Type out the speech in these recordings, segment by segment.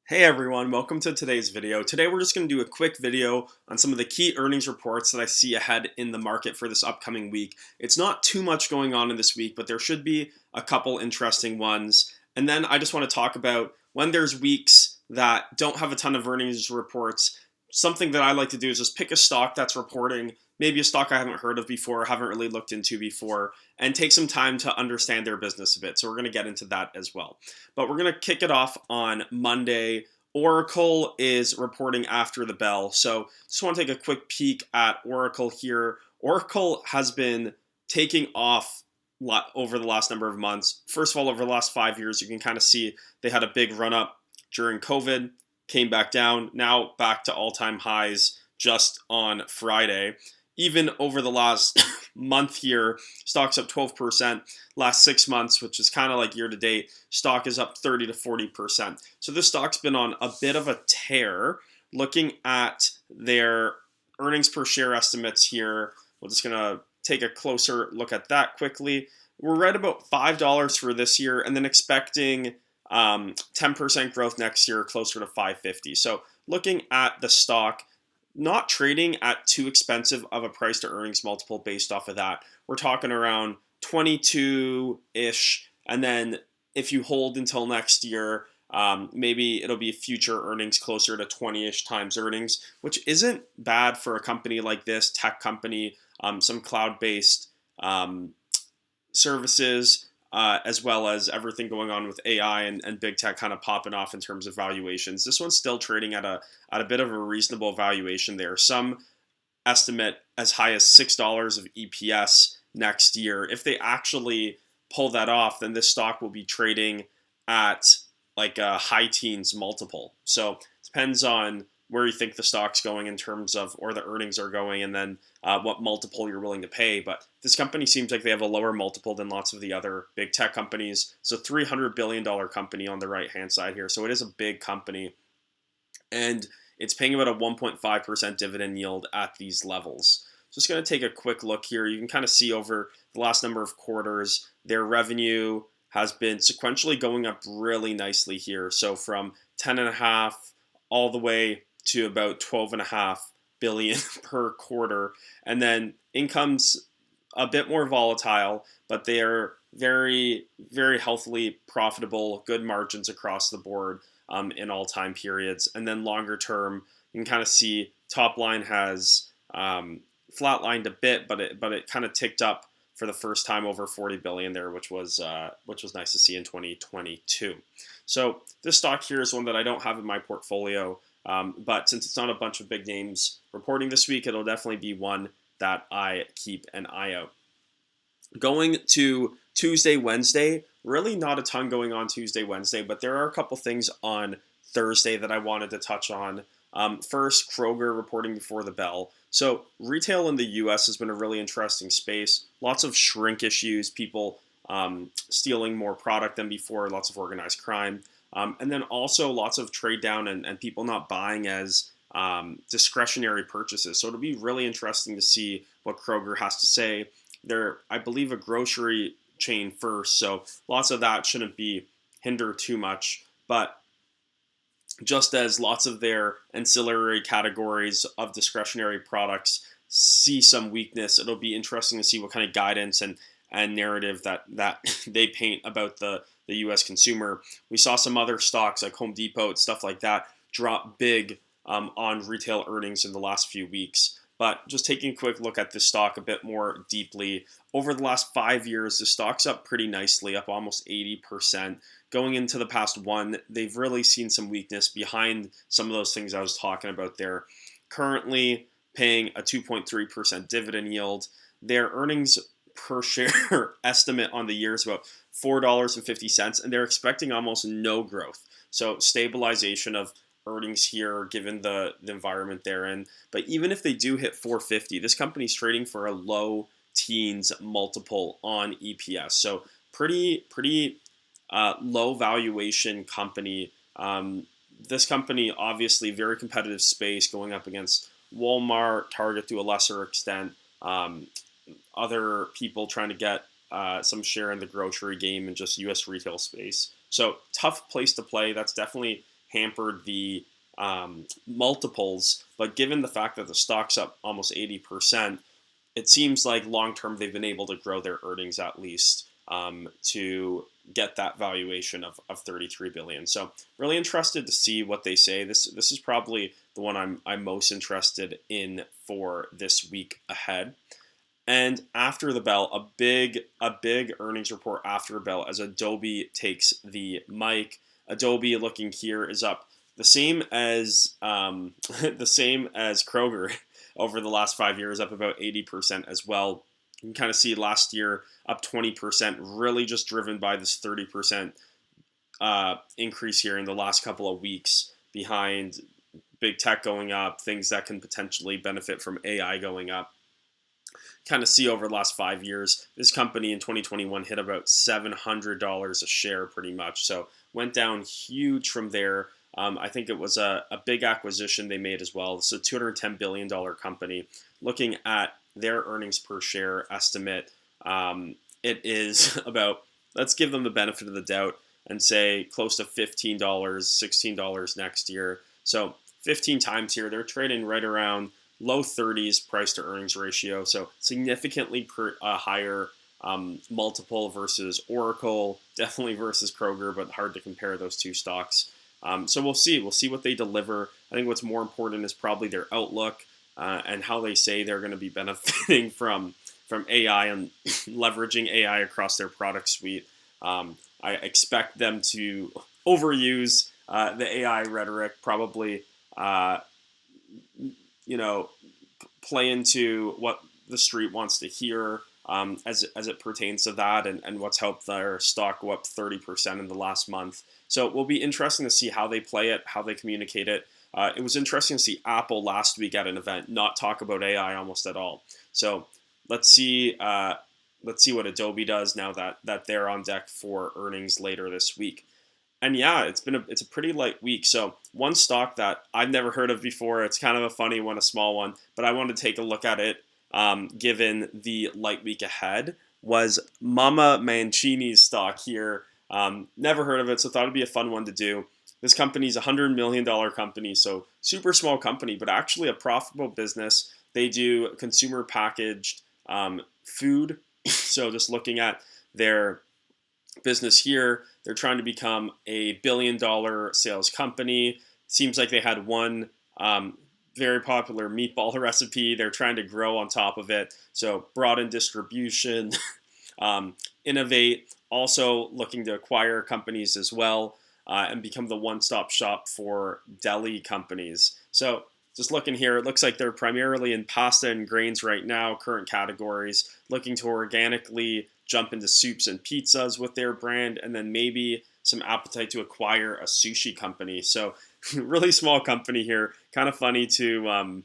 Hey everyone, welcome to today's video. Today we're just going to do a quick video on some of the key earnings reports that I see ahead in the market for this upcoming week. It's not too much going on in this week, but there should be a couple interesting ones. And then I just want to talk about when there's weeks that don't have a ton of earnings reports. Something that I like to do is just pick a stock that's reporting, maybe a stock I haven't heard of before, haven't really looked into before, and take some time to understand their business a bit. So we're going to get into that as well. But we're going to kick it off on Monday. Oracle is reporting after the bell. So just want to take a quick peek at Oracle here. Oracle has been taking off over the last number of months. First of all, over the last 5 years, you can kind of see they had a big run up during COVID, came back down, now back to all-time highs just on Friday. Even over the last month here, stock's up 12%. Last 6 months, which is kind of like year to date, stock is up 30 to 40%. So this stock's been on a bit of a tear. Looking at their earnings per share estimates here, we're just going to take a closer look at that quickly. We're right about $5 for this year, and then expecting 10% growth next year, closer to $5.50. So looking at the stock, not trading at too expensive of a price to earnings multiple based off of that. We're talking around 22-ish, and then if you hold until next year, maybe it'll be future earnings closer to 20-ish times earnings, which isn't bad for a company like this, tech company, some cloud-based services, as well as everything going on with AI and big tech kind of popping off in terms of valuations. This one's still trading at a bit of a reasonable valuation there. Some estimate as high as $6 of EPS next year. If they actually pull that off, then this stock will be trading at like a high teens multiple. So it depends on where you think the stock's going in terms of, or the earnings are going, and then what multiple you're willing to pay. But this company seems like they have a lower multiple than lots of the other big tech companies. So $300 billion company on the right-hand side here. So it is a big company. And it's paying about a 1.5% dividend yield at these levels. Just going to take a quick look here. You can kind of see over the last number of quarters, their revenue has been sequentially going up really nicely here. So from 10.5 all the way to about 12.5 billion per quarter. And then income's a bit more volatile, but they are very, very healthily profitable, good margins across the board in all time periods. And then longer term, you can kind of see top line has flatlined a bit, but it kind of ticked up for the first time over 40 billion there, which was nice to see in 2022. So this stock here is one that I don't have in my portfolio. But since it's not a bunch of big names reporting this week, it'll definitely be one that I keep an eye out. Going to Tuesday, Wednesday, really not a ton going on Tuesday, Wednesday, but there are a couple things on Thursday that I wanted to touch on. First, Kroger reporting before the bell. So retail in the U.S. has been a really interesting space. Lots of shrink issues, people stealing more product than before, lots of organized crime. And then also lots of trade down and people not buying as discretionary purchases. So it'll be really interesting to see what Kroger has to say. They're, I believe, a grocery chain first, so lots of that shouldn't be hindered too much. But just as lots of their ancillary categories of discretionary products see some weakness, it'll be interesting to see what kind of guidance and narrative that they paint about the U.S. consumer. We saw some other stocks like Home Depot, stuff like that, drop big on retail earnings in the last few weeks. But just taking a quick look at this stock a bit more deeply, over the last 5 years, the stock's up pretty nicely, up almost 80%. Going into the past one, they've really seen some weakness behind some of those things I was talking about there. Currently paying a 2.3% dividend yield. Their earnings per share estimate on the year is about $4.50, and they're expecting almost no growth. So stabilization of earnings here given the environment they're in. But even if they do hit 450, this company's trading for a low teens multiple on EPS. So pretty low valuation company. This company, obviously very competitive space, going up against Walmart, Target to a lesser extent, other people trying to get some share in the grocery game and just U.S. retail space. So tough place to play. That's definitely hampered the multiples. But given the fact that the stock's up almost 80%, it seems like long term they've been able to grow their earnings at least to get that valuation of 33 billion. So really interested to see what they say. This is probably the one I'm most interested in for this week ahead. And after the bell, a big earnings report after the bell as Adobe takes the mic. Adobe, looking here, is up the same as the same as Kroger over the last 5 years, up about 80% as well. You can kind of see last year up 20%, really just driven by this 30% increase here in the last couple of weeks behind big tech going up, things that can potentially benefit from AI going up. Kind of see over the last 5 years, this company in 2021 hit about $700 a share pretty much. So went down huge from there. I think it was a big acquisition they made as well. It's a $210 billion company. Looking at their earnings per share estimate, it is about, let's give them the benefit of the doubt and say close to $15, $16 next year. So 15 times here, they're trading right around low 30s price to earnings ratio. So significantly higher multiple versus Oracle, definitely versus Kroger, but hard to compare those two stocks. So we'll see what they deliver. I think what's more important is probably their outlook and how they say they're going to be benefiting from AI and leveraging AI across their product suite. I expect them to overuse the AI rhetoric, probably play into what the street wants to hear as it pertains to that, and what's helped their stock go up 30% in the last month. So it will be interesting to see how they play it, how they communicate it. It was interesting to see Apple last week at an event not talk about AI almost at all. So let's see what Adobe does now that they're on deck for earnings later this week. And yeah, it's a pretty light week. So one stock that I've never heard of before, it's kind of a funny one, a small one, but I wanted to take a look at it given the light week ahead, was Mama Mancini's stock here. Never heard of it, so thought it'd be a fun one to do. This company's a $100 million company, so super small company, but actually a profitable business. They do consumer packaged food. So just looking at their business here, they're trying to become a $1 billion sales company. Seems like they had one very popular meatball recipe. They're trying to grow on top of it. So broaden distribution, innovate, also looking to acquire companies as well, and become the one-stop shop for deli companies. So just looking here, it looks like they're primarily in pasta and grains right now, current categories, looking to organically jump into soups and pizzas with their brand, and then maybe some appetite to acquire a sushi company. So really small company here. Kind of funny to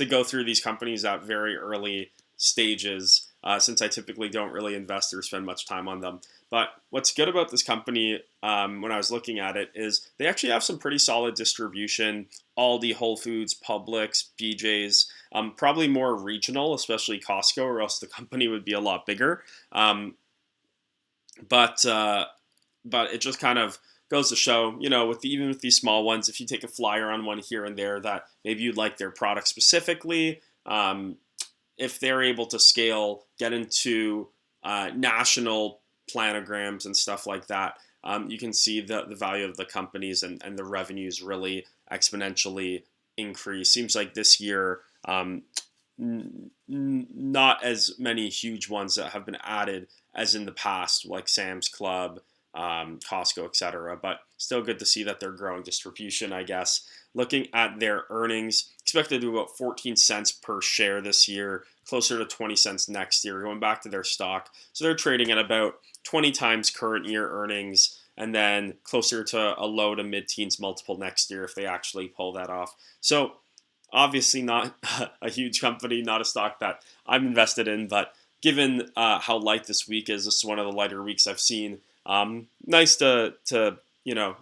go through these companies at very early stages, since I typically don't really invest or spend much time on them. But what's good about this company, when I was looking at it, is they actually have some pretty solid distribution. Aldi, Whole Foods, Publix, BJ's, probably more regional, especially Costco, or else the company would be a lot bigger. But it just kind of goes to show, even with these small ones, if you take a flyer on one here and there that maybe you'd like their product specifically, if they're able to scale, get into national planograms and stuff like that, you can see the value of the companies and the revenues really exponentially increase. Seems like this year, not as many huge ones that have been added as in the past, like Sam's Club, Costco, etc. But still good to see that they're growing distribution, I guess. Looking at their earnings, expected to do about 14 cents per share this year, closer to 20 cents next year, going back to their stock. So they're trading at about 20 times current year earnings, and then closer to a low to mid-teens multiple next year if they actually pull that off. So obviously not a huge company, not a stock that I'm invested in, but given how light this week is, this is one of the lighter weeks I've seen. Nice to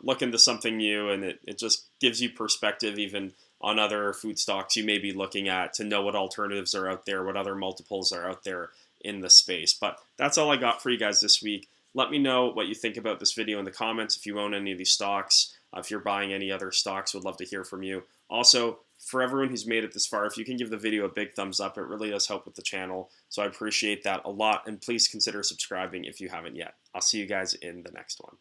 look into something new, and it just gives you perspective even on other food stocks you may be looking at, to know what alternatives are out there, what other multiples are out there in the space. But that's all I got for you guys this week. Let me know what you think about this video in the comments if you own any of these stocks. If you're buying any other stocks, would love to hear from you. Also, for everyone who's made it this far, if you can give the video a big thumbs up, it really does help with the channel. So I appreciate that a lot. And please consider subscribing if you haven't yet. I'll see you guys in the next one.